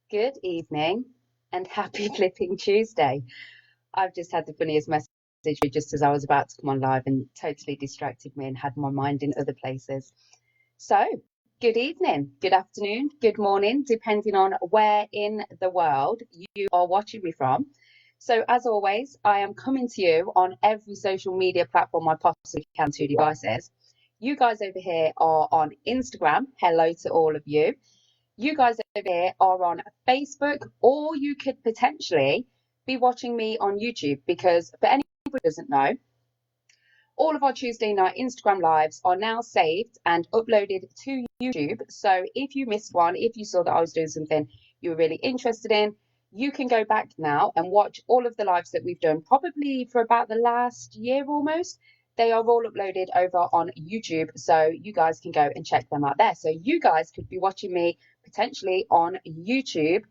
Good evening and happy flipping Tuesday. I've just had the funniest message just as I was about to come on live and totally distracted me and had my mind in other places. So, good evening, good afternoon, good morning, depending on where in the world you are watching me from. So, as always, I am coming to you on every social media platform I possibly can, two devices. You guys over here are on Instagram. Hello to all of you. You guys over here are on Facebook, or you could potentially be watching me on YouTube because for anyone who doesn't know, all of our Tuesday night Instagram lives are now saved and uploaded to YouTube. So if you missed one, if you saw that I was doing something you were really interested in, you can go back now and watch all of the lives that we've done, probably for about the last year almost. They are all uploaded over on YouTube, so you guys can go and check them out there. So you guys could be watching me potentially on YouTube.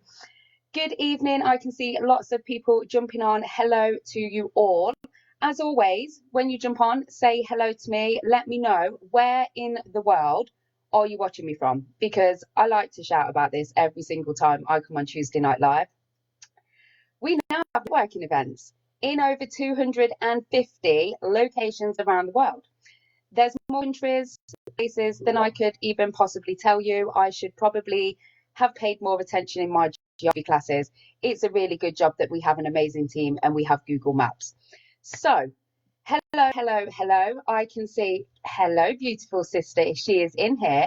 Good evening. I can see lots of people jumping on. Hello to you all. As always, when you jump on, say hello to me. Let me know where in the world are you watching me from, because I like to shout about this every single time I come on Tuesday Night Live. We now have working events in over 250 locations around the world. There's more countries, places than I could even possibly tell you. I should probably have paid more attention in my geography classes. It's a really good job that we have an amazing team and we have Google Maps. So, hello. I can see, hello, beautiful sister, if she is in here.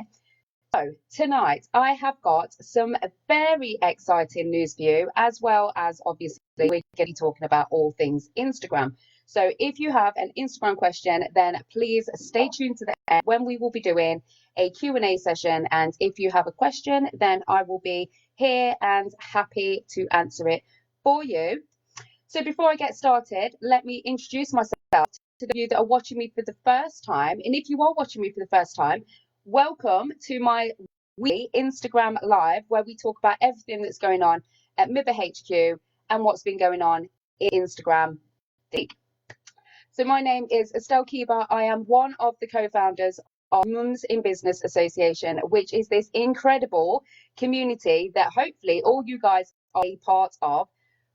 So, tonight I have got some very exciting news for you, as well as obviously we're going to be talking about all things Instagram. So if you have an Instagram question, then please stay tuned to the end when we will be doing a Q&A session. And if you have a question, then I will be here and happy to answer it for you. So before I get started, let me introduce myself to the you that are watching me for the first time. And if you are watching me for the first time, welcome to my weekly Instagram live, where we talk about everything that's going on at MIBA HQ and what's been going on in Instagram this week. So my name is Estelle Keeber. I am one of the co-founders of Mums in Business Association, which is this incredible community that hopefully all you guys are a part of.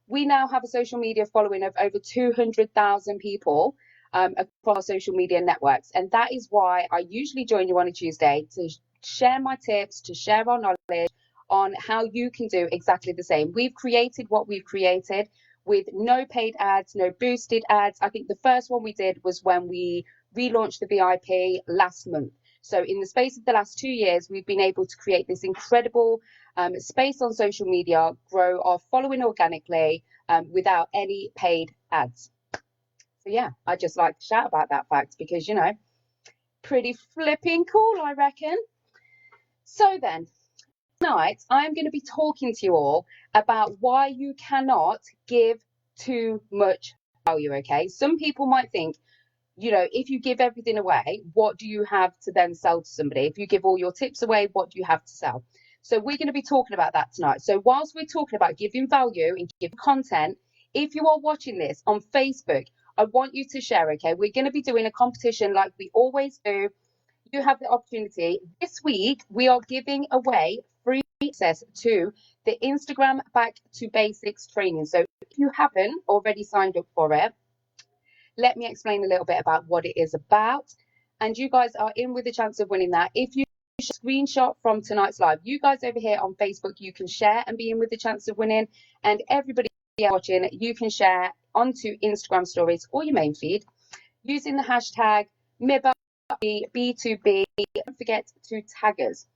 We now have a social media following of over 200,000 people across social media networks. And that is why I usually join you on a Tuesday to share my tips, to share our knowledge on how you can do exactly the same. We've created what we've created with no paid ads, no boosted ads. I think the first one we did was when we relaunched the VIP last month. So in the space of the last 2 years, we've been able to create this incredible space on social media, grow our following organically without any paid ads. So yeah, I just like to shout about that fact because, you know, pretty flipping cool, I reckon. So then, tonight I'm going to be talking to you all about why you cannot give too much value, okay? Some people might think, you know, if you give everything away, what do you have to then sell to somebody? If you give all your tips away, what do you have to sell? So we're going to be talking about that tonight. So whilst we're talking about giving value and giving content, if you are watching this on Facebook, I want you to share, okay? We're going to be doing a competition like we always do. You have the opportunity. This week, we are giving away free access to the Instagram Back to Basics training. So if you haven't already signed up for it, let me explain a little bit about what it is about. And you guys are in with a chance of winning that. If you screenshot from tonight's live, you guys over here on Facebook, you can share and be in with the chance of winning. And everybody watching, you can share onto Instagram stories or your main feed using the hashtag MIBA B2B. Don't forget to tag us.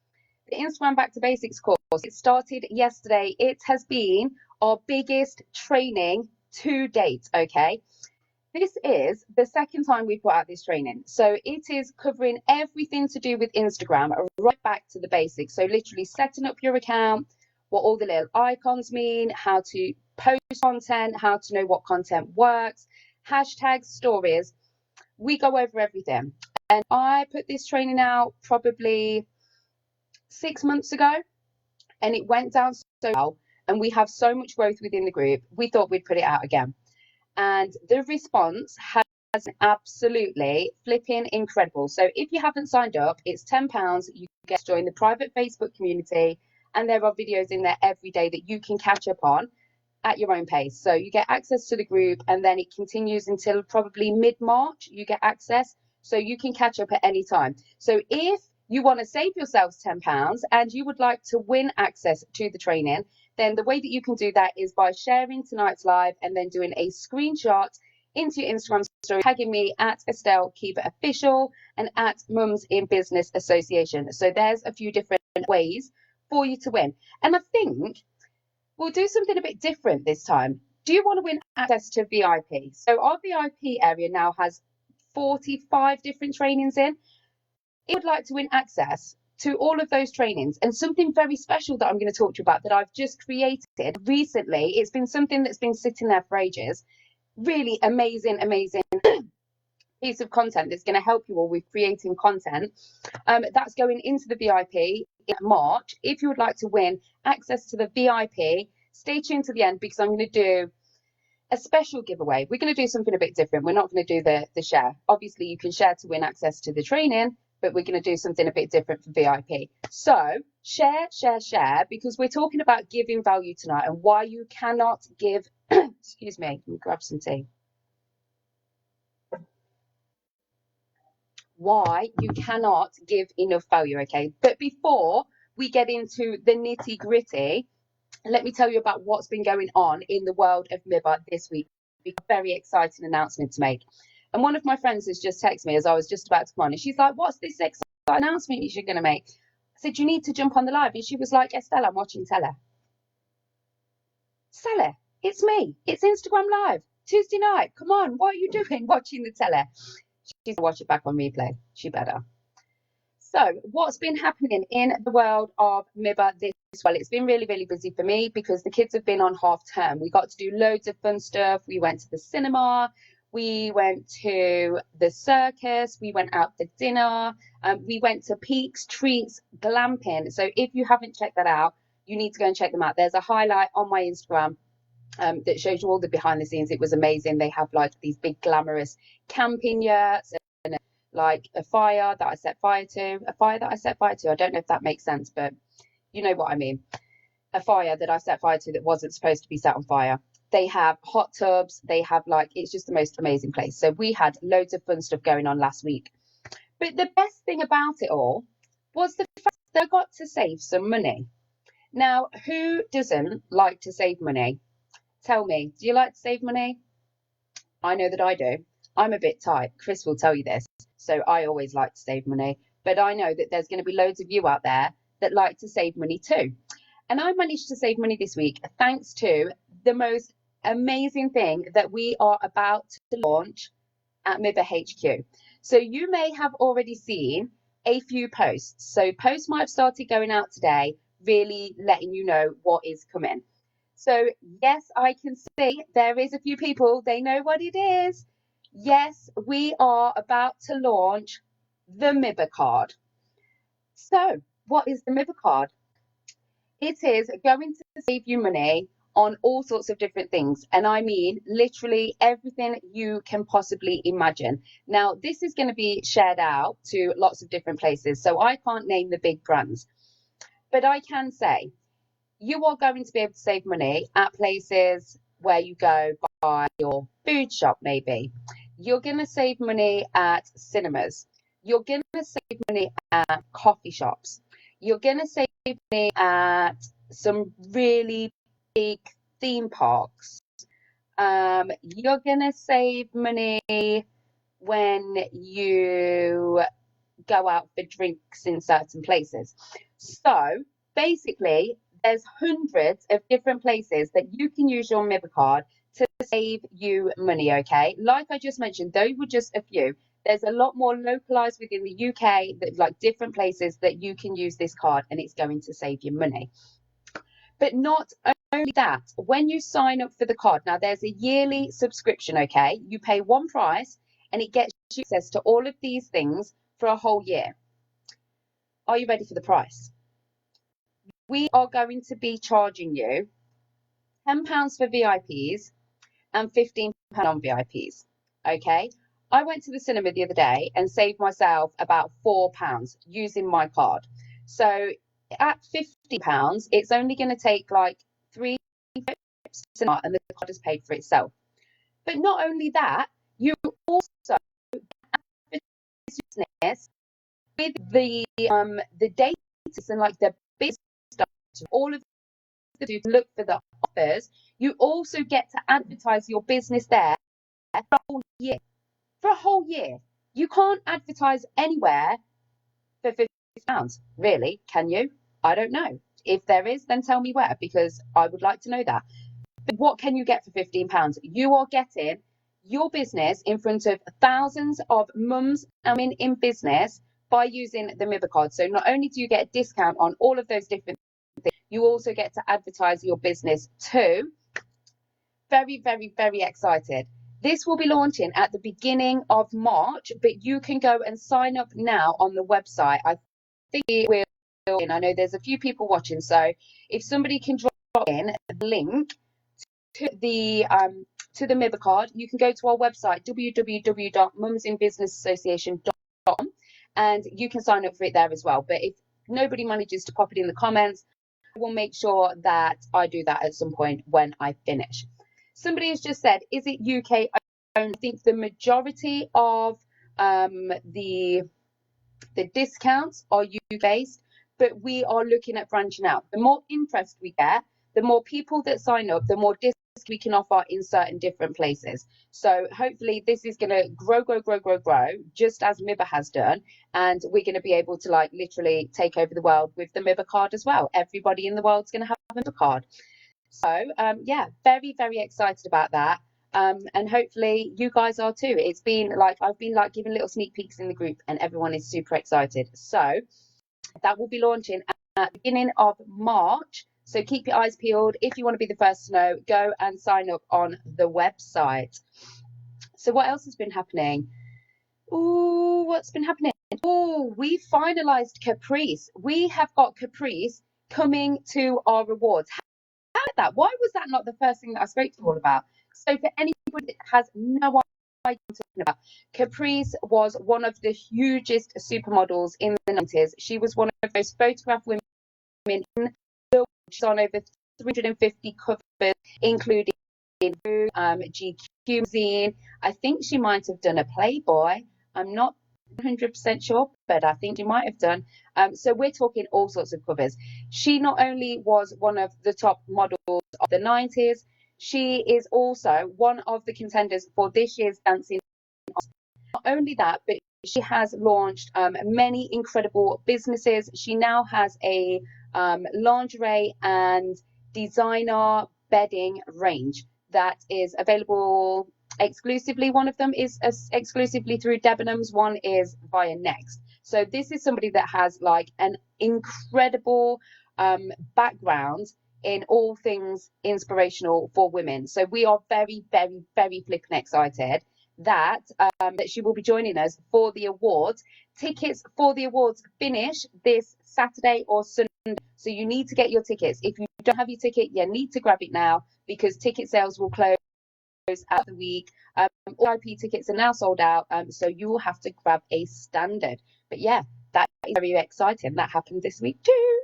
The Instagram Back to Basics course, it started yesterday. It has been our biggest training to date, okay? This is the second time we put out this training. So it is covering everything to do with Instagram, right back to the basics. So literally setting up your account, what all the little icons mean, how to post content, how to know what content works, hashtags, stories. We go over everything. And I put this training out probably 6 months ago, and it went down so well. And we have so much growth within the group. We thought we'd put it out again. And the response has been absolutely flipping incredible. So if you haven't signed up, it's £10. You get to join the private Facebook community and there are videos in there every day that you can catch up on at your own pace. So you get access to the group, and then it continues until probably mid-March. You get access, so you can catch up at any time. So if you want to save yourselves £10 and you would like to win access to the training, then the way that you can do that is by sharing tonight's live and then doing a screenshot into your Instagram story, tagging me at Estelle Keeber Official and at Mums in Business Association. So there's a few different ways for you to win. And I think we'll do something a bit different this time. Do you want to win access to VIP? So our VIP area now has 45 different trainings in. If you would like to win access to all of those trainings, and something very special that I'm going to talk to you about that I've just created recently, it's been something that's been sitting there for ages. Really amazing piece of content that's going to help you all with creating content. That's going into the VIP in March. If you would like to win access to the VIP, stay tuned to the end, because I'm going to do a special giveaway. We're going to do something a bit different. We're not going to do the share. Obviously, you can share to win access to the training, but we're going to do something a bit different for VIP. So share, because we're talking about giving value tonight and why you cannot give, excuse me, let me grab some tea. Why you cannot give enough value, okay? But before we get into the nitty gritty, let me tell you about what's been going on in the world of MIBA this week. We've got a very exciting announcement to make. And one of my friends has just texted me as I was just about to come on, and she's like, what's this exciting announcement you're going to make? I said, you need to jump on the live. And she was like, Estelle, I'm watching Tele. Stella, it's me. It's Instagram Live. Tuesday night. Come on, what are you doing watching the Tele? She's going to watch it back on replay. She better. So what's been happening in the world of MIBA this well? It's been really, really busy for me because the kids have been on half term. We got to do loads of fun stuff. We went to the cinema. We went to the circus. We went out for dinner. We went to Peaks Treats Glamping. So if you haven't checked that out, you need to go and check them out. There's a highlight on my Instagram that shows you all the behind the scenes. It was amazing. They have like these big glamorous camping yurts, and like a fire that I set fire to. I don't know if that makes sense, but you know what I mean. A fire that I set fire to that wasn't supposed to be set on fire. They have hot tubs. They have like, it's just the most amazing place. So we had loads of fun stuff going on last week. But the best thing about it all was the fact that I got to save some money. Now, who doesn't like to save money? Tell me, do you like to save money? I know that I do. I'm a bit tight. Chris will tell you this. So I always like to save money. But I know that there's going to be loads of you out there that like to save money too. And I managed to save money this week thanks to the most amazing thing that we are about to launch at MIBA HQ. So you may have already seen a few posts. So posts might have started going out today, really letting you know what is coming. So yes, I can see there is a few people, they know what it is. Yes, we are about to launch the MIBA card. So what is the MIBA card? It is going to save you money on all sorts of different things. And I mean, literally everything you can possibly imagine. Now, this is going to be shared out to lots of different places. So I can't name the big brands, but I can say you are going to be able to save money at places where you go buy your food shop, maybe. You're going to save money at cinemas. You're going to save money at coffee shops. You're going to save money at some really big theme parks. You're going to save money when you go out for drinks in certain places. So basically, there's hundreds of different places that you can use your MIBA card to save you money, okay? Like I just mentioned, those were just a few. There's a lot more localized within the UK, that like different places that you can use this card, and it's going to save you money. But not only that, when you sign up for the card, now there's a yearly subscription, okay? You pay one price and it gets you access to all of these things for a whole year. Are you ready for the price? We are going to be charging you £10 for VIPs and £15 non-VIPs, okay? I went to the cinema the other day and saved myself about £4 using my card. So at £50, it's only going to take like 3 trips and the card has paid for itself. But not only that, you also business with the data and like the business stuff, all of the to look for the offers. You also get to advertise your business there for a whole year. For a whole year, you can't advertise anywhere for £50, really, can you? I don't know. If there is, then tell me where, because I would like to know that. But what can you get for £15? You are getting your business in front of thousands of mums and women in business by using the MIBA card. So not only do you get a discount on all of those different things, you also get to advertise your business too. Very, very, very excited. This will be launching at the beginning of March, but you can go and sign up now on the website. I think it will. And I know there's a few people watching, so if somebody can drop in a link to the MIBA card, you can go to our website www.mumsinbusinessassociation.com and you can sign up for it there as well. But if nobody manages to pop it in the comments, I will make sure that I do that at some point when I finish. Somebody has just said, is it UK owned? I think the majority of the discounts are UK based, but we are looking at branching out. The more interest we get, the more people that sign up, the more discounts we can offer in certain different places. So hopefully this is going to grow, just as MIBA has done. And we're going to be able to like literally take over the world with the MIBA card as well. Everybody in the world's going to have a MIBA card. So yeah, very, very excited about that. And hopefully you guys are too. It's been like, I've been like giving little sneak peeks in the group and everyone is super excited. So that will be launching at the beginning of March. So keep your eyes peeled. If you want to be the first to know, go and sign up on the website. So what else has been happening? Oh, what's been happening? Oh, we finalized Caprice. We have got Caprice coming to our rewards. How did that? Why was that not the first thing that I spoke to you all about? So for anybody that has no idea what I'm talking about, Caprice was one of the hugest supermodels in the 90s. She was one of those photograph women in the world. She's on over 350 covers, including GQ magazine. I think she might have done a Playboy. I'm not 100% sure, but I think she might have done. So we're talking all sorts of covers. She not only was one of the top models of the 90s, she is also one of the contenders for this year's Dancing. Not only that, but she has launched many incredible businesses. She now has a lingerie and designer bedding range that is available exclusively. One of them is exclusively through Debenhams, one is via Next. So this is somebody that has like an incredible background in all things inspirational for women. So we are very, very, very flipping excited that she will be joining us for the awards. Tickets for the awards finish this Saturday or Sunday. So you need to get your tickets. If you don't have your ticket, you need to grab it now because ticket sales will close at the week. All IP tickets are now sold out, so you will have to grab a standard. But yeah, that is very exciting. That happened this week too.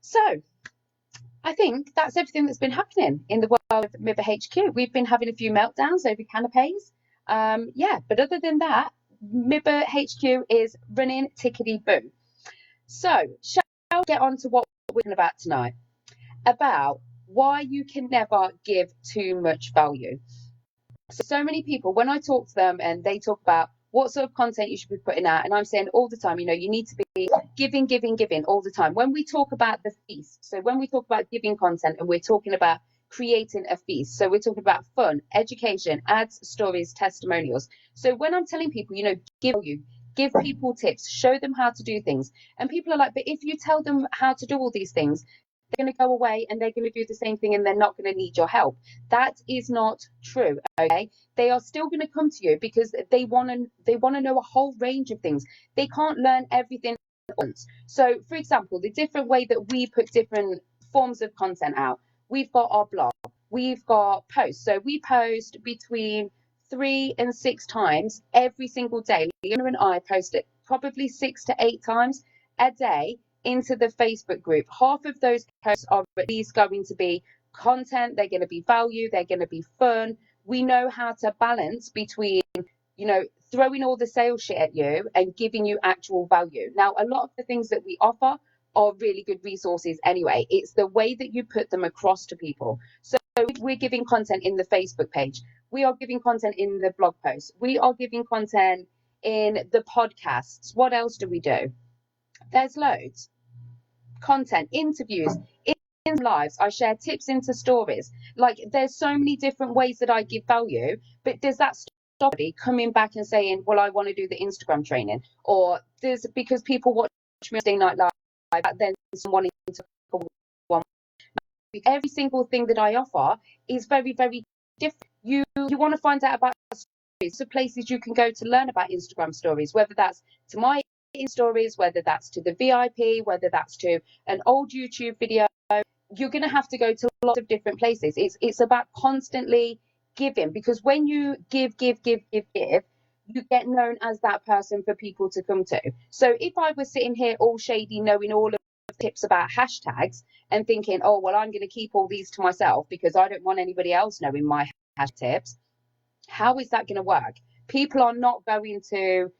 So I think that's everything that's been happening in the world of MIBA HQ. We've been having a few meltdowns over canapes. Yeah, but other than that, MIBA HQ is running tickety-boo. So shall we get on to what we're talking about tonight? About why you can never give too much value. So many people, when I talk to them and they talk about what sort of content you should be putting out, and I'm saying all the time, you know, you need to be giving all the time. When we talk about the feast, so when we talk about giving content and we're talking about creating a feast, so we're talking about fun, education, ads, stories, testimonials. So when I'm telling people, you know, give people tips, show them how to do things, and people are like, but if you tell them how to do all these things, they're going to go away and they're going to do the same thing and they're not going to need your help. That is not true. Okay, they are still going to come to you because they want to know a whole range of things. They can't learn everything at once. So for example, the different way that we put different forms of content out, we've got our blog, we've got posts. So we post between 3 and 6 times every single day. Leona and I post it probably 6 to 8 times a day into the Facebook group, half of those posts are at least going to be content, they're going to be value, they're going to be fun. We know how to balance between, throwing all the sales shit at you and giving you actual value. Now, a lot of the things that we offer are really good resources anyway. It's the way that you put them across to people. So we're giving content in the Facebook page. We are giving content in the blog posts. We are giving content in the podcasts. What else do we do? There's loads. Content, interviews, in lives. I share tips into stories. Like, there's so many different ways that I give value, but does that stop somebody coming back and saying, well, I want to do the Instagram training? Or there's, because people watch me on Wednesday Night Live, then someone wanting to one. Every single thing that I offer is very, very different. You want to find out about stories, so places you can go to learn about Instagram stories, whether that's to my stories, whether that's to the VIP, whether that's to an old YouTube video. You're going to have to go to lots of different places. It's about constantly giving, because when you give, you get known as that person for people to come to. So if I was sitting here all shady, knowing all of the tips about hashtags and thinking, oh, well, I'm going to keep all these to myself because I don't want anybody else knowing my hash tips, how is that going to work? People are not going to,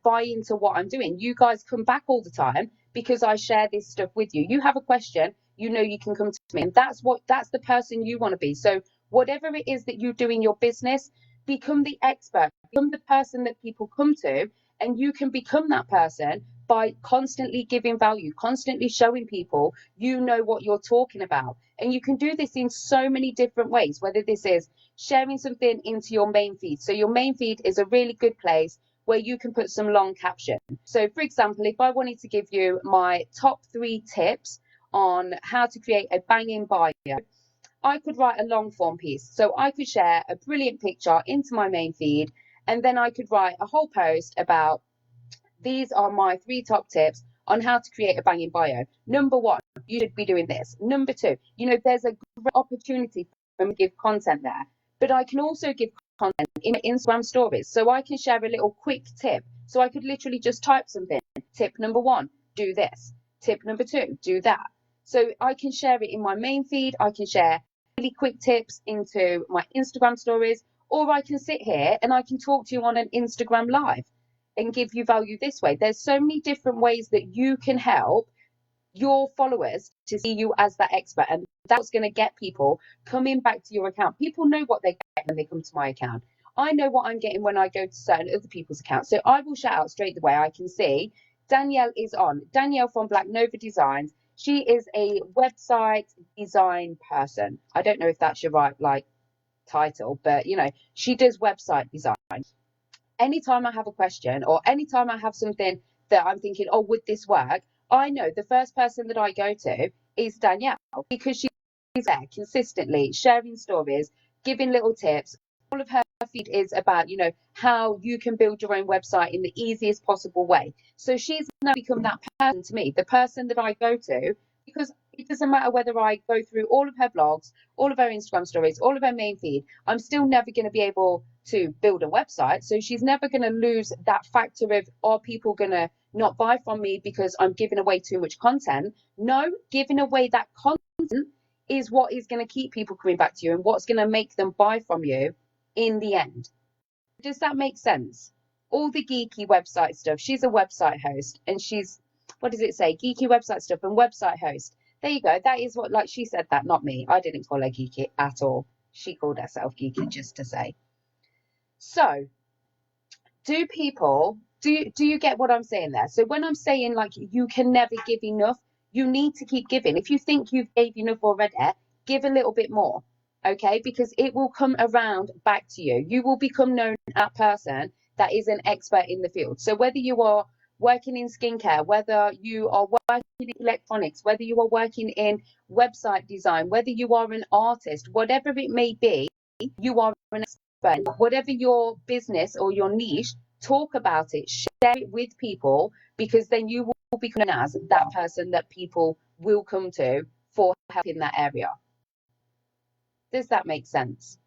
buy into what I'm doing. You guys come back all the time because I share this stuff with you. You have a question, you can come to me, and that's the person you want to be. So whatever it is that you do in your business, become the expert, become the person that people come to, and you can become that person by constantly giving value, constantly showing people what you're talking about. And you can do this in so many different ways, whether this is sharing something into your main feed. So your main feed is a really good place where you can put some long caption. So for example, if I wanted to give you my top 3 tips on how to create a banging bio, I could write a long form piece. So I could share a brilliant picture into my main feed, and then I could write a whole post about, these are my 3 top tips on how to create a banging bio. Number 1, you should be doing this. Number 2, there's a great opportunity for me to give content there, but I can also give content in Instagram stories. So I can share a little quick tip. So I could literally just type something. Tip number 1, do this. Tip number 2, do that. So I can share it in my main feed. I can share really quick tips into my Instagram stories, or I can sit here and I can talk to you on an Instagram live and give you value this way. There's so many different ways that you can help your followers to see you as that expert, and that's going to get people coming back to your account. People know what they get when they come to my account. I know what I'm getting when I go to certain other people's accounts. So I will shout out straight away. I can see Danielle is on. Danielle from Black Nova Designs. She is a website design person. I don't know if that's your right title, but she does website design. Anytime I have a question, or anytime I have something that I'm thinking, oh, would this work? I know the first person that I go to is Danielle, because she's there consistently sharing stories, giving little tips. All of her feed is about, how you can build your own website in the easiest possible way. So she's now become that person to me, the person that I go to, because it doesn't matter whether I go through all of her blogs, all of her Instagram stories, all of her main feed, I'm still never going to be able to build a website. So she's never going to lose that factor of, are people going to not buy from me because I'm giving away too much content? No, giving away that content is what is going to keep people coming back to you and what's going to make them buy from you in the end. Does that make sense? All the geeky website stuff. She's a website host, and she's, what does it say? Geeky website stuff and website host. There you go. That is what, she said that, not me. I didn't call her geeky at all. She called herself geeky just to say. So do you get what I'm saying there? So when I'm saying you can never give enough, you need to keep giving. If you think you've gave enough already, give a little bit more. Okay, because it will come around back to you. You will become known as that person that is an expert in the field. So whether you are working in skincare, whether you are working in electronics, whether you are working in website design, whether you are an artist, whatever it may be, you are an expert. Whatever your business or your niche, talk about it, share it with people, because then you will become known as that person that people will come to for help in that area. Does that make sense?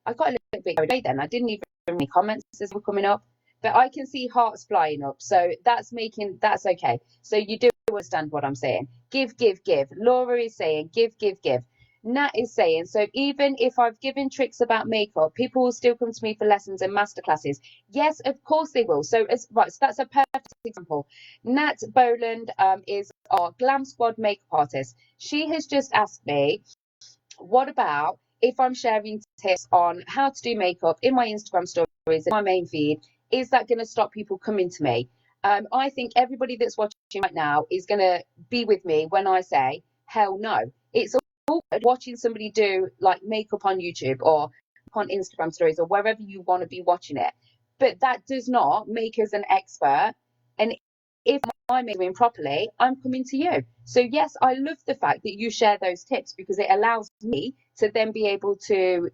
I got a little bit carried away then. I didn't even read any comments as were coming up. but I can see hearts flying up. So that's okay. So you do understand what I'm saying. Give, give, give. Laura is saying give, give, give. Nat is saying, so even if I've given tricks about makeup, people will still come to me for lessons and masterclasses. Yes, of course they will. So that's a perfect example. Nat Boland is our Glam Squad makeup artist. She has just asked me, what about if I'm sharing tips on how to do makeup in my Instagram stories, in my main feed? Is that going to stop people coming to me? I think everybody that's watching right now is going to be with me when I say, hell no. It's all good watching somebody do like makeup on YouTube or on Instagram stories or wherever you want to be watching it. But that does not make us an expert. And if I'm doing properly, I'm coming to you. So yes, I love the fact that you share those tips because it allows me to then be able to,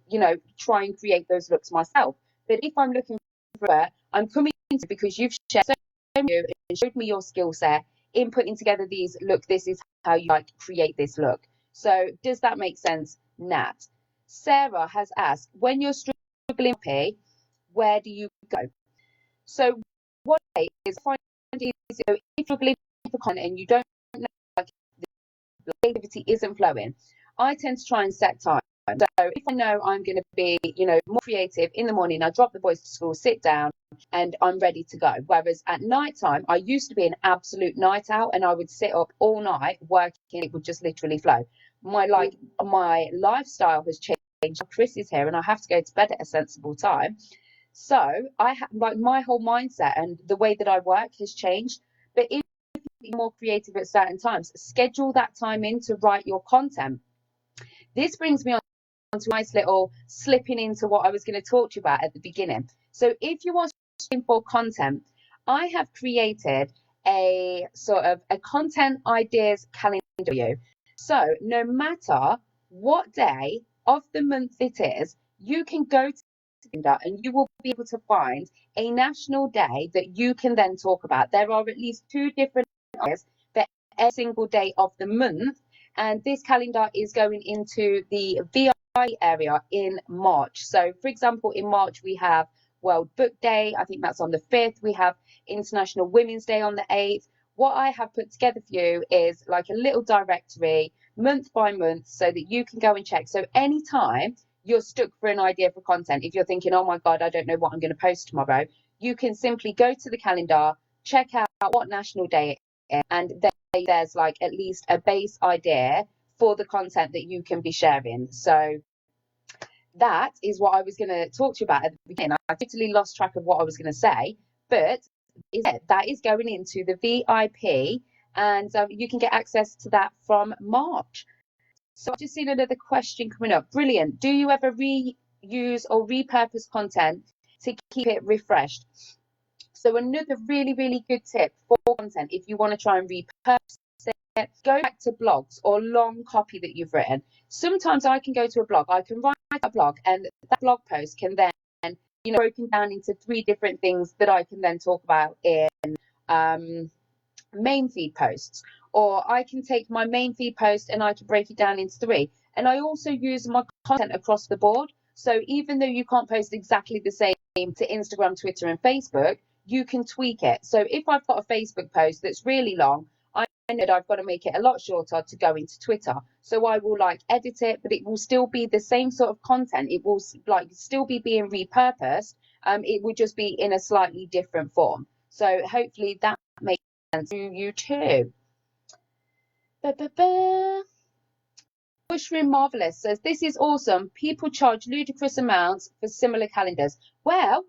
try and create those looks myself. But if I'm looking for it, I'm coming to you because you've shared so much and showed me your skill set in putting together these, look, this is how you like create this look. So does that make sense, Nat? Sarah has asked, when you're struggling, where do you go? So what I is find is, if you're struggling for content and you don't know, like, the creativity isn't flowing, I tend to try and set time. So if I know I'm going to be, more creative in the morning, I drop the boys to school, sit down, and I'm ready to go. Whereas at night time, I used to be an absolute night owl, and I would sit up all night working. It would just literally flow. My lifestyle has changed. Chris is here, and I have to go to bed at a sensible time. So I have my whole mindset and the way that I work has changed. But if you be more creative at certain times, schedule that time in to write your content. This brings me on to a nice little slipping into what I was going to talk to you about at the beginning. So if you are looking for content, I have created a sort of a content ideas calendar for you. So no matter what day of the month it is, you can go to and you will be able to find a national day that you can then talk about. There are at least 2 different ideas for every single day of the month, and this calendar is going into the VI area in March. So for example, in March we have World Book Day, I think that's on the 5th. We have International Women's Day on the 8th. What I have put together for you is like a little directory month by month so that you can go and check. So anytime you're stuck for an idea for content, if you're thinking, oh my God, I don't know what I'm going to post tomorrow, you can simply go to the calendar, check out what national day it is, and then there's like at least a base idea for the content that you can be sharing. So that is what I was going to talk to you about at the beginning. I totally lost track of what I was going to say, but that is going into the VIP, and you can get access to that from March. So I've just seen another question coming up. Brilliant. Do you ever reuse or repurpose content to keep it refreshed? So another really, really good tip for content, if you want to try and repurpose it, go back to blogs or long copy that you've written. Sometimes I can go to a blog, I can write a blog, and that blog post can then, broken down into 3 different things that I can then talk about in main feed posts. Or I can take my main feed post and I can break it down into 3. And I also use my content across the board. So even though you can't post exactly the same to Instagram, Twitter, and Facebook, you can tweak it. So if I've got a Facebook post that's really long, I know that I've got to make it a lot shorter to go into Twitter. So I will edit it, but it will still be the same sort of content. It will still be being repurposed. It will just be in a slightly different form. So hopefully that makes sense to you too. Mushroom Marvelous says, this is awesome. People charge ludicrous amounts for similar calendars. Well,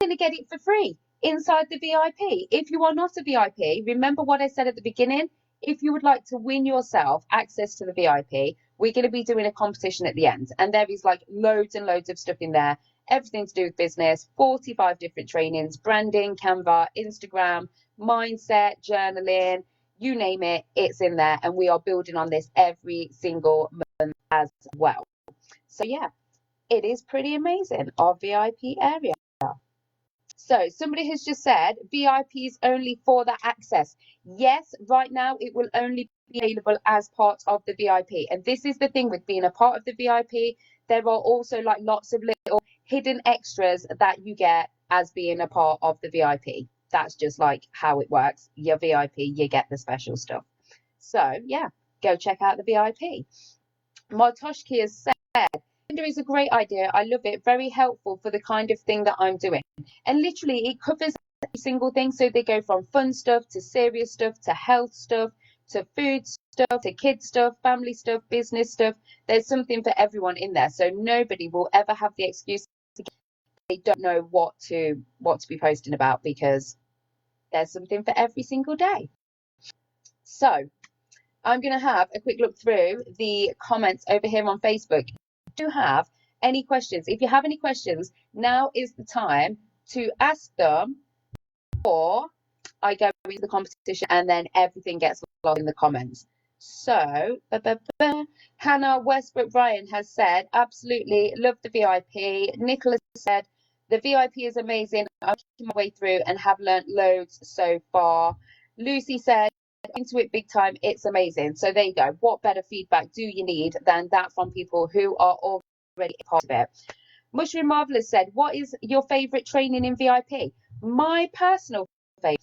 you're going to get it for free inside the VIP. If you are not a VIP, remember what I said at the beginning. If you would like to win yourself access to the VIP, we're going to be doing a competition at the end. And there is loads and loads of stuff in there. Everything to do with business, 45 different trainings, branding, Canva, Instagram, mindset, journaling, you name it, it's in there. And we are building on this every single month as well. So yeah, it is pretty amazing, our VIP area. So somebody has just said VIP is only for the access. Yes, right now it will only be available as part of the VIP. And this is the thing with being a part of the VIP. There are also lots of little hidden extras that you get as being a part of the VIP. That's just like how it works. You're VIP, you get the special stuff. So yeah, go check out the VIP. Martoshki has said, Tinder is a great idea. I love it. Very helpful for the kind of thing that I'm doing. And literally, it covers every single thing. So they go from fun stuff to serious stuff to health stuff to food stuff to kids stuff, family stuff, business stuff. There's something for everyone in there. So nobody will ever have the excuse they don't know what to be posting about, because there's something for every single day. So I'm going to have a quick look through the comments over here on Facebook. Do you have any questions? If you have any questions, now is the time to ask them, or I go into the competition and then everything gets logged in the comments. So, Hannah Westbrook Bryan has said, absolutely love the VIP. Nicholas said, the VIP is amazing. I'm working my way through and have learnt loads so far. Lucy said, into it big time, it's amazing. So there you go. What better feedback do you need than that from people who are already a part of it? Mushroom Marvelous said, what is your favorite training in VIP? My personal favorite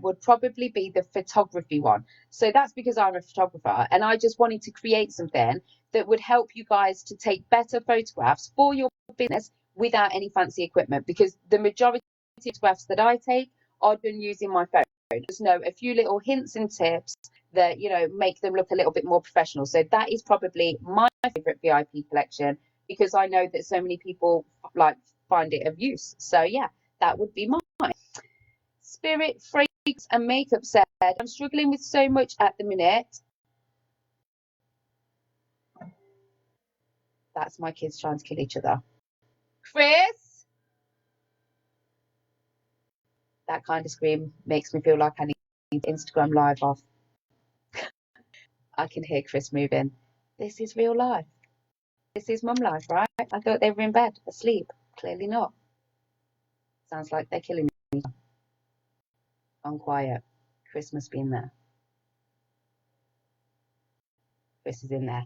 would probably be the photography one. So that's because I'm a photographer and I just wanted to create something that would help you guys to take better photographs for your business without any fancy equipment, because the majority of photographs that I take are done using my phone. Just know a few little hints and tips that, you know, make them look a little bit more professional. So that is probably my favorite VIP collection, because I know that so many people like find it of use. So yeah, that would be mine. Spirit Fragrance and Makeup said, I'm struggling with so much at the minute. That's my kids trying to kill each other. Chris, that kind of scream makes me feel like I need Instagram live off. I can hear Chris moving. This is real life. This is mum life, right? I thought they were in bed, asleep. Clearly not. Sounds like they're killing me. Gone quiet. Chris must be in there. Chris is in there.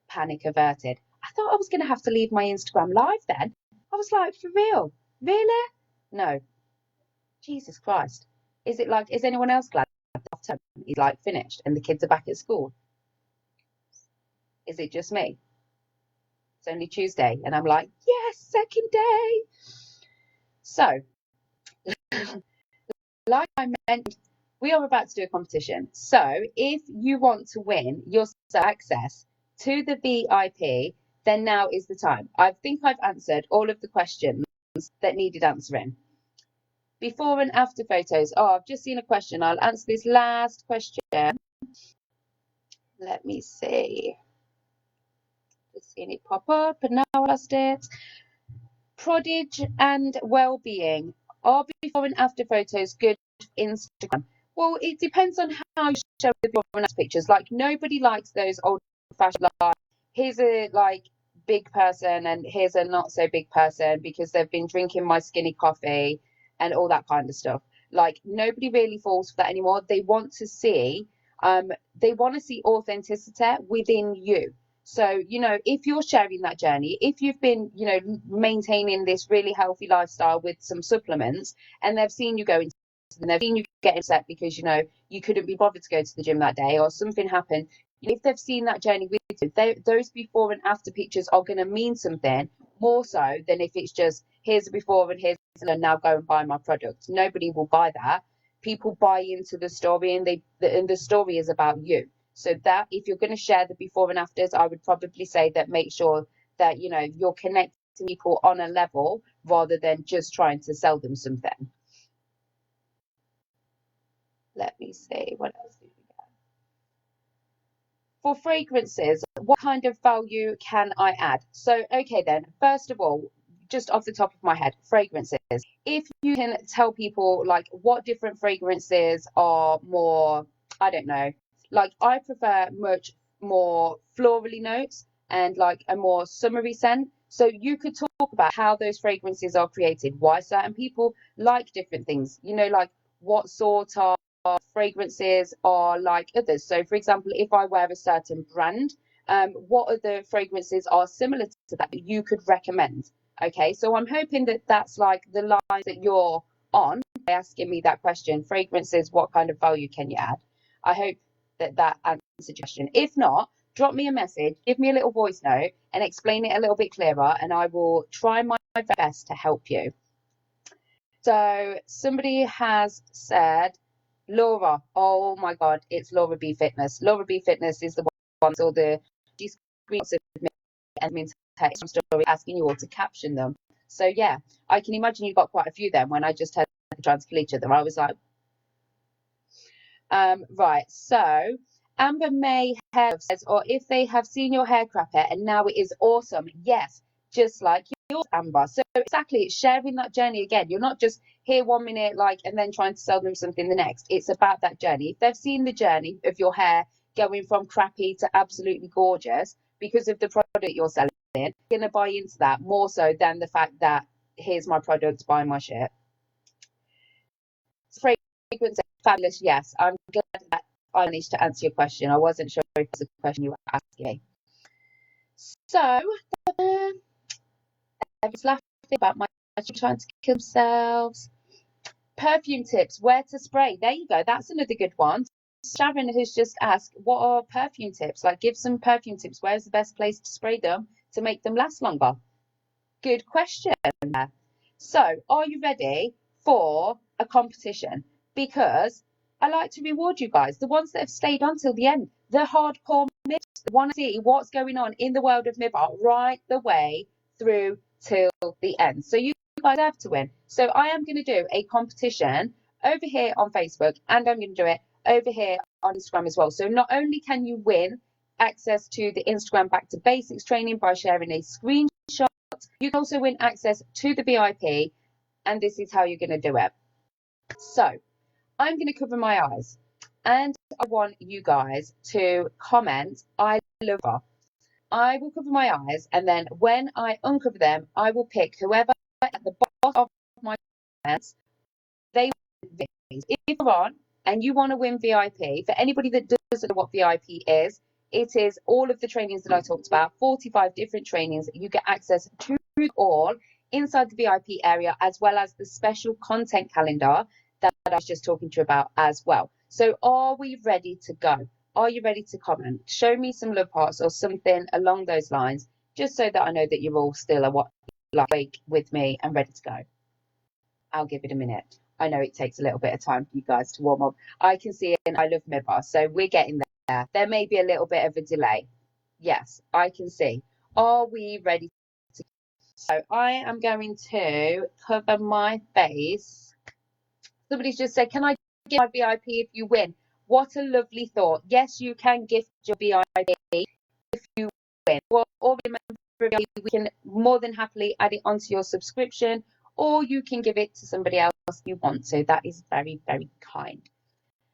Panic averted. I thought I was going to have to leave my Instagram live then. I was like, for real? Really? No. Jesus Christ. Is it like, is anyone else glad the half term is like finished and the kids are back at school? Is it just me? It's only Tuesday and I'm like, yes, second day. So, like I mentioned, we are about to do a competition. So if you want to win your access to the VIP, then now is the time. I think I've answered all of the questions that needed answering. Before and after photos. Oh, I've just seen a question. I'll answer this last question. Let me see. Just seen it pop up and now I lost it. Prodige and well-being. Are before and after photos good for Instagram? Well, it depends on how you show the before and after pictures. Like, nobody likes those old-fashioned, like, here's a like big person and here's a not so big person because they've been drinking my skinny coffee and all that kind of stuff. Like, nobody really falls for that anymore. They want to see authenticity within you. So, you know, if you're sharing that journey, if you've been, you know, maintaining this really healthy lifestyle with some supplements and they've seen you go into and they've seen you get upset because, you know, you couldn't be bothered to go to the gym that day or something happened, if they've seen that journey with you, those before and after pictures are going to mean something more so than if it's just, here's a before and here's a now go and buy my product. Nobody will buy that. People buy into the story and the story is about you. So that if you're going to share the before and afters, I would probably say that make sure that, you know, you're connecting people on a level rather than just trying to sell them something. Let me see, what else did we get? For fragrances, what kind of value can I add? So, okay then, first of all, just off the top of my head, fragrances. If you can tell people like what different fragrances are more, I don't know, like I prefer much more florally notes and like a more summery scent. So you could talk about how those fragrances are created, why certain people like different things, you know, like what sort of fragrances are like others. So for example, if I wear a certain brand, what other fragrances are similar to that you could recommend? Okay, so I'm hoping that that's like the line that you're on by asking me that question. Fragrances, what kind of value can you add? I hope that that answers your question. If not, drop me a message, give me a little voice note and explain it a little bit clearer, and I will try my best to help you. So somebody has said, Laura, oh my God, it's Laura B Fitness. Laura B Fitness is the one with all the screens of me and text story asking you all to caption them. So yeah, I can imagine you got quite a few then when I just heard them trying to kill each other. I was like, right. So Amber May Hair says, or if they have seen your hair crapper and now it is awesome. Yes, just like yours, Amber. So exactly, it's sharing that journey again. You're not just here 1 minute, like, and then trying to sell them something the next. It's about that journey. If they've seen the journey of your hair going from crappy to absolutely gorgeous because of the product you're selling, they're going to buy into that more so than the fact that here's my product, buy my shit. Fragrance, fabulous. Yes, I'm glad that I managed to answer your question. I wasn't sure if it was a question you were asking. So, everyone's laughing about my trying to kill themselves. Perfume tips, where to spray. There you go. That's another good one. Sharon has just asked, what are perfume tips? Like, give some perfume tips. Where's the best place to spray them to make them last longer? Good question. So, are you ready for a competition? Because I like to reward you guys, the ones that have stayed on till the end, the hardcore MIBs, that want to see what's going on in the world of MIBA right the way through till the end. So you guys have to win. So I am going to do a competition over here on Facebook, and I'm going to do it over here on Instagram as well. So not only can you win access to the Instagram Back to Basics training by sharing a screenshot, you can also win access to the VIP, and this is how you're going to do it. So I'm going to cover my eyes, and I want you guys to comment, I love her. I will cover my eyes, and then when I uncover them, I will pick whoever at the bottom of my comments, they win. If you're on and you want to win VIP, for anybody that doesn't know what VIP is, it is all of the trainings that I talked about, 45 different trainings. You get access to all inside the VIP area, as well as the special content calendar that I was just talking to you about as well. So are we ready to go? Are you ready to comment? Show me some love hearts or something along those lines, just so that I know that you're all still awake with me and ready to go. I'll give it a minute. I know it takes a little bit of time for you guys to warm up. I can see it, and I love MIBA, so we're getting there. There may be a little bit of a delay. Yes, I can see. Are we ready to? So I am going to cover my face. Somebody's just said, can I give my VIP if you win? What a lovely thought. Yes, you can gift your VIP if you win. Or remember, we can more than happily add it onto your subscription, or you can give it to somebody else you want to. That is very, very kind.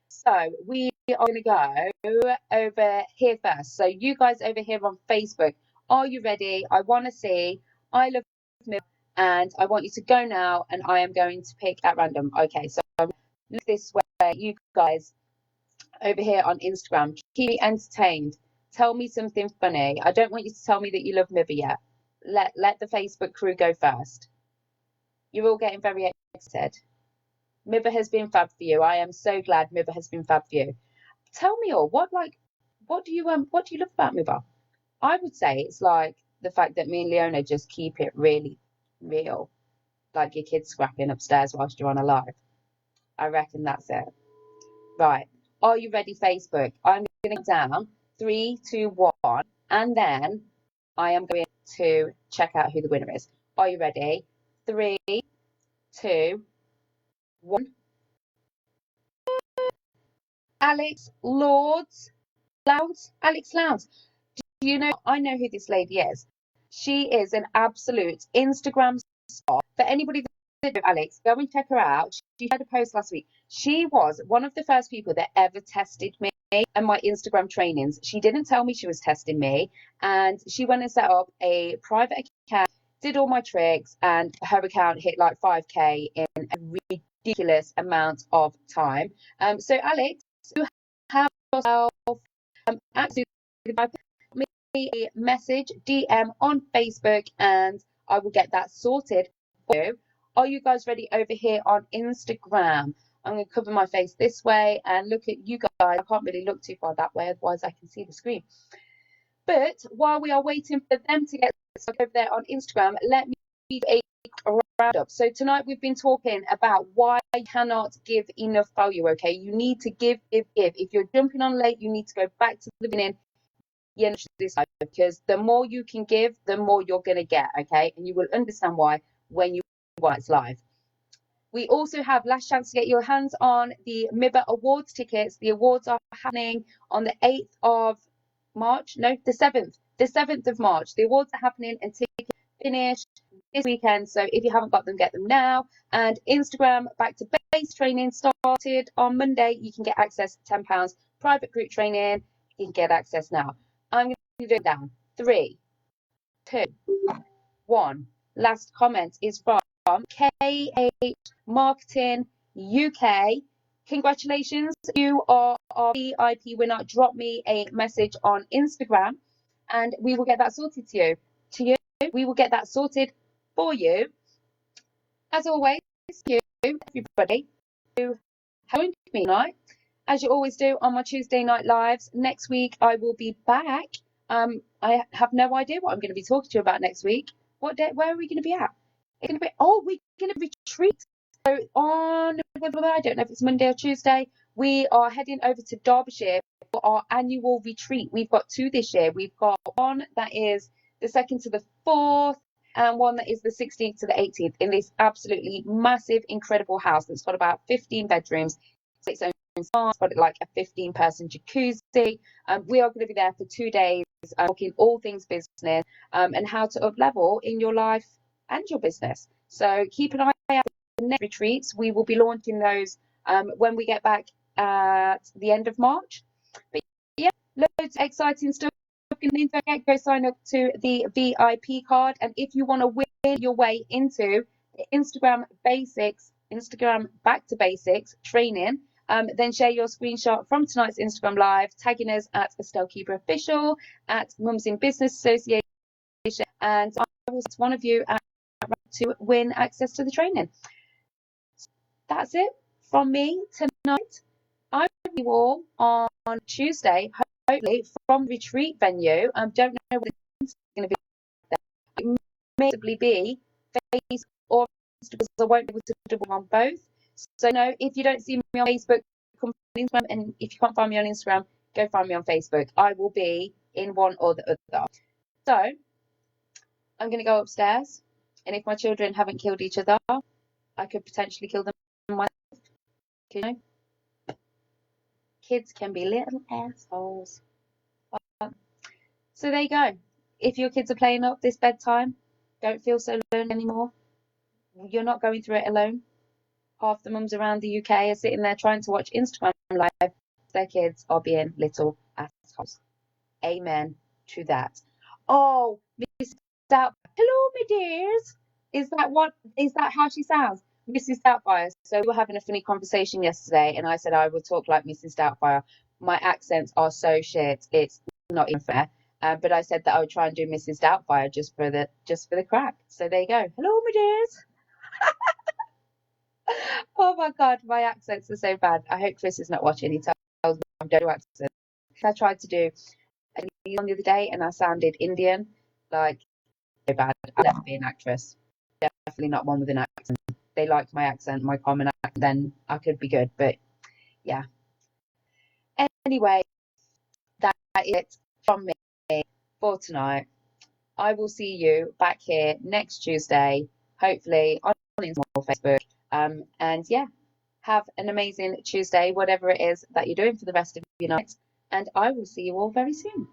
So we are going to go over here first. So you guys over here on Facebook, are you ready? I want to see I love MIBA, and I want you to go now, and I am going to pick at random. Okay, so look this way, you guys over here on Instagram, keep me entertained. Tell me something funny. I don't want you to tell me that you love MIBA yet. Let the Facebook crew go first. You're all getting very excited. MIBA has been fab for you. I am so glad MIBA has been fab for you. Tell me all, what do you love about MIBA? I would say it's like the fact that me and Leona just keep it really real, like your kids scrapping upstairs whilst you're on a live. I reckon that's it. Right. Are you ready, Facebook? I'm going to down 3, 2, 1, and then I am going to check out who the winner is. Are you ready? 3, 2, 1. Alex Lourdes. Alex Lowndes. Do you know? I know who this lady is. She is an absolute Instagram star. For anybody that knows Alex, go and check her out. She had a post last week. She was one of the first people that ever tested me and my Instagram trainings. She didn't tell me she was testing me, and she went and set up a private account, did all my tricks, and her account hit like 5K in a ridiculous amount of time. So Alex, you have yourself absolutely me a message, DM on Facebook, and I will get that sorted for you. Are you guys ready over here on Instagram? I'm going to cover my face this way and look at you guys. I can't really look too far that way, otherwise I can see the screen. But while we are waiting for them to get stuck over there on Instagram, let me give a roundup. So tonight we've been talking about why you cannot give enough value, okay? You need to give, give, give. If you're jumping on late, you need to go back to the beginning. This life, because the more you can give, the more you're going to get, okay? And you will understand why when you watch it's live. We also have last chance to get your hands on the MIBA awards tickets. The awards are happening on the 8th of March. No, the 7th. The 7th of March. The awards are happening and tickets finish this weekend. So if you haven't got them, get them now. And Instagram Back to Base training started on Monday. You can get access to £10 private group training. You can get access now. I'm going to do it down. 3, 2, 1. Last comment is from KH Marketing UK. Congratulations, you are our VIP winner. Drop me a message on Instagram and we will get that sorted to you. We will get that sorted for you. As always, you, everybody, who joined me tonight, as you always do on my Tuesday night lives. Next week I will be back. I have no idea what I'm going to be talking to you about next week. What day? Where are we going to be at? It's going to be, we're going to retreat. So on, I don't know if it's Monday or Tuesday, we are heading over to Derbyshire for our annual retreat. We've got 2 this year. We've got one that is the 2nd to the 4th and one that is the 16th to the 18th in this absolutely massive, incredible house that's got about 15 bedrooms. It's own spa, it's got like a 15-person jacuzzi. We are going to be there for 2 days, talking all things business and how to up level in your life and your business. So keep an eye out for the next retreats. We will be launching those when we get back at the end of March. But yeah, loads of exciting stuff. Don't forget, go sign up to the VIP card. And if you want to win your way into the Instagram Back to Basics training, then share your screenshot from tonight's Instagram live, tagging us at Estelle Keeber Official, at Mums in Business Association, and I will one of you to win access to the training. That's it from me tonight. I will see you all on Tuesday, hopefully from retreat venue. I don't know what it's going to be there. It may possibly be Facebook or Instagram, because I won't be able to do on both. So no, if you don't see me on Facebook, come on Instagram, and if you can't find me on Instagram, go find me on Facebook. I will be in one or the other. So I'm going to go upstairs, and if my children haven't killed each other, I could potentially kill them myself. You know, kids can be little assholes. So there you go. If your kids are playing up this bedtime, don't feel so alone anymore. You're not going through it alone. Half the mums around the UK are sitting there trying to watch Instagram live. Their kids are being little assholes. Amen to that. Oh, Mrs. Doubtfire. Hello, my dears. Is that how she sounds? Mrs. Doubtfire. So we were having a funny conversation yesterday, and I said I would talk like Mrs. Doubtfire. My accents are so shit. It's not even fair. But I said that I would try and do Mrs. Doubtfire just for the crack. So there you go. Hello, my dears. Oh my God, my accents are so bad. I hope Chris is not watching. He tells me I don't do accents. I tried to do a the other day and I sounded Indian, like so bad. I'll never be an actress. Definitely not one with an accent. They like my accent, my common accent, then I could be good. But yeah. Anyway, that's it from me for tonight. I will see you back here next Tuesday, hopefully on Instagram or Facebook. And yeah, have an amazing Tuesday, whatever it is that you're doing for the rest of your night. And I will see you all very soon.